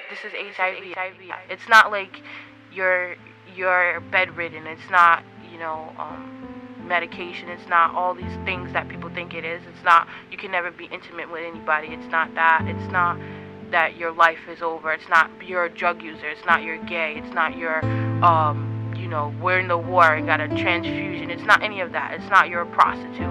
This is HIV. It's not like you're bedridden. It's not, medication. It's not all these things that people think it is. It's not, you can never be intimate with anybody. It's not that. It's not that your life is over. It's not you're a drug user. It's not you're gay. It's not you're, we're in the war and got a transfusion. It's not any of that. It's not you're a prostitute.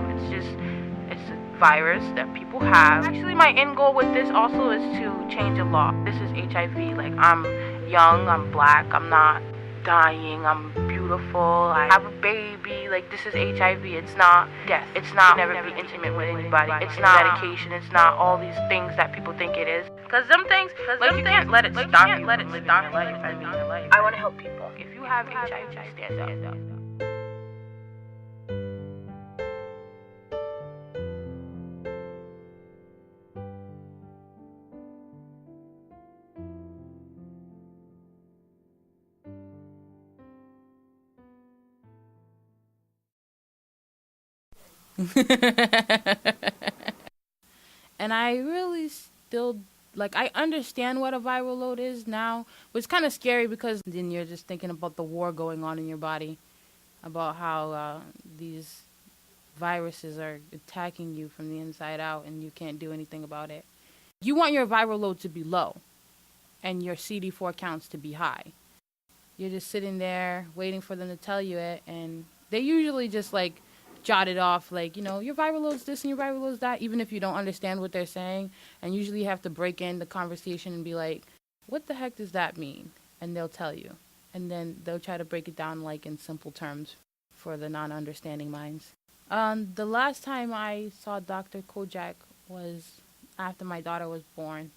It's a virus that people have. Actually, my end goal with this also is to change the law. This is HIV. Like, I'm young, I'm black, I'm not dying, I'm beautiful, I have a baby. Like, this is HIV. It's not death. It's not never be intimate with anybody. It's not medication. It's not all these things that people think it is. Because some things, you can't let it stop you from living your life. I want to help people. If you have HIV, stand up. And I really still, I understand what a viral load is now, but it's kind of scary because then you're just thinking about the war going on in your body, about how these viruses are attacking you from the inside out and you can't do anything about it. You want your viral load to be low and your CD4 counts to be high. You're just sitting there waiting for them to tell you it, and they usually just jot it off, your viral load's this and your viral load's that, even if you don't understand what they're saying. And usually you have to break in the conversation and be like, what the heck does that mean? And they'll tell you. And then they'll try to break it down in simple terms for the non-understanding minds. The last time I saw Dr. Kojak was after my daughter was born.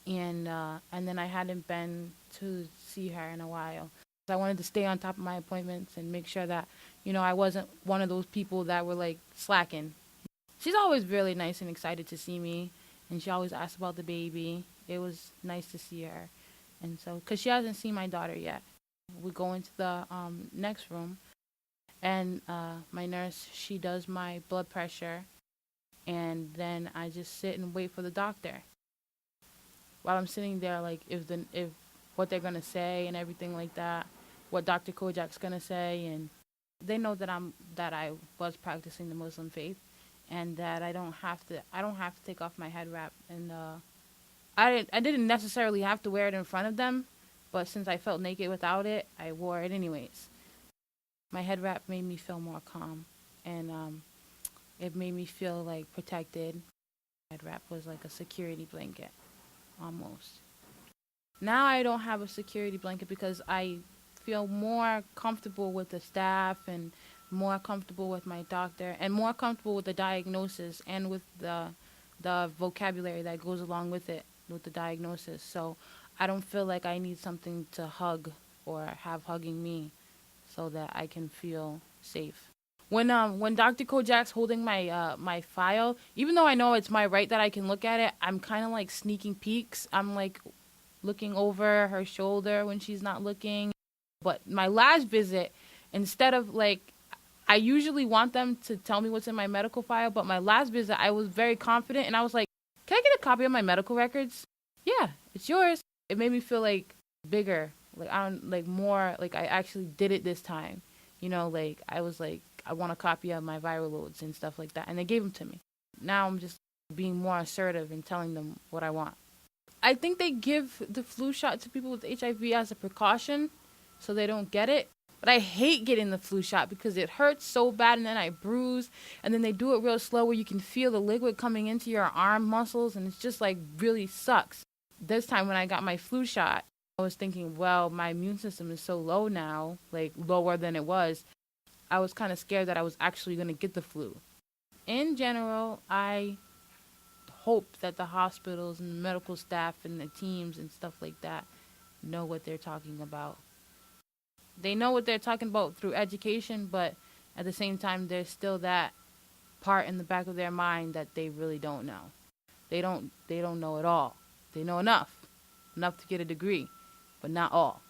And then I hadn't been to see her in a while. I wanted to stay on top of my appointments and make sure that, I wasn't one of those people that were slacking. She's always really nice and excited to see me, and she always asks about the baby. It was nice to see her. And so, because she hasn't seen my daughter yet, we go into the next room, and my nurse, she does my blood pressure, and then I just sit and wait for the doctor. While I'm sitting there, if what they're going to say and everything like that, what Dr. Kojak's going to say, and they know that I was practicing the Muslim faith, and that I don't have to take off my head wrap, and I didn't necessarily have to wear it in front of them, but since I felt naked without it, I wore it anyways. My head wrap made me feel more calm, and it made me feel protected. Head wrap was like a security blanket, almost. Now I don't have a security blanket because I feel more comfortable with the staff and more comfortable with my doctor and more comfortable with the diagnosis and with the vocabulary that goes along with it, with the diagnosis. So I don't feel like I need something to hug or have hugging me so that I can feel safe. When Dr. Kojak's holding my file, even though I know it's my right that I can look at it, I'm kind of sneaking peeks. I'm looking over her shoulder when she's not looking. But my last visit, instead of I usually want them to tell me what's in my medical file, but my last visit I was very confident and I was like, can I get a copy of my medical records? Yeah, it's yours. It made me feel bigger, more I actually did it this time. I was I want a copy of my viral loads and stuff like that, and they gave them to me. Now I'm just being more assertive and telling them what I want. I think they give the flu shot to people with HIV as a precaution so they don't get it. But I hate getting the flu shot because it hurts so bad and then I bruise. And then they do it real slow where you can feel the liquid coming into your arm muscles, and it's just really sucks. This time when I got my flu shot, I was thinking, well, my immune system is so low now, lower than it was. I was kind of scared that I was actually going to get the flu. In general, I hope that the hospitals and the medical staff and the teams and stuff like that know what they're talking about. They know what they're talking about through education, but at the same time, there's still that part in the back of their mind that they really don't know. They don't know it all. They know enough to get a degree, but not all.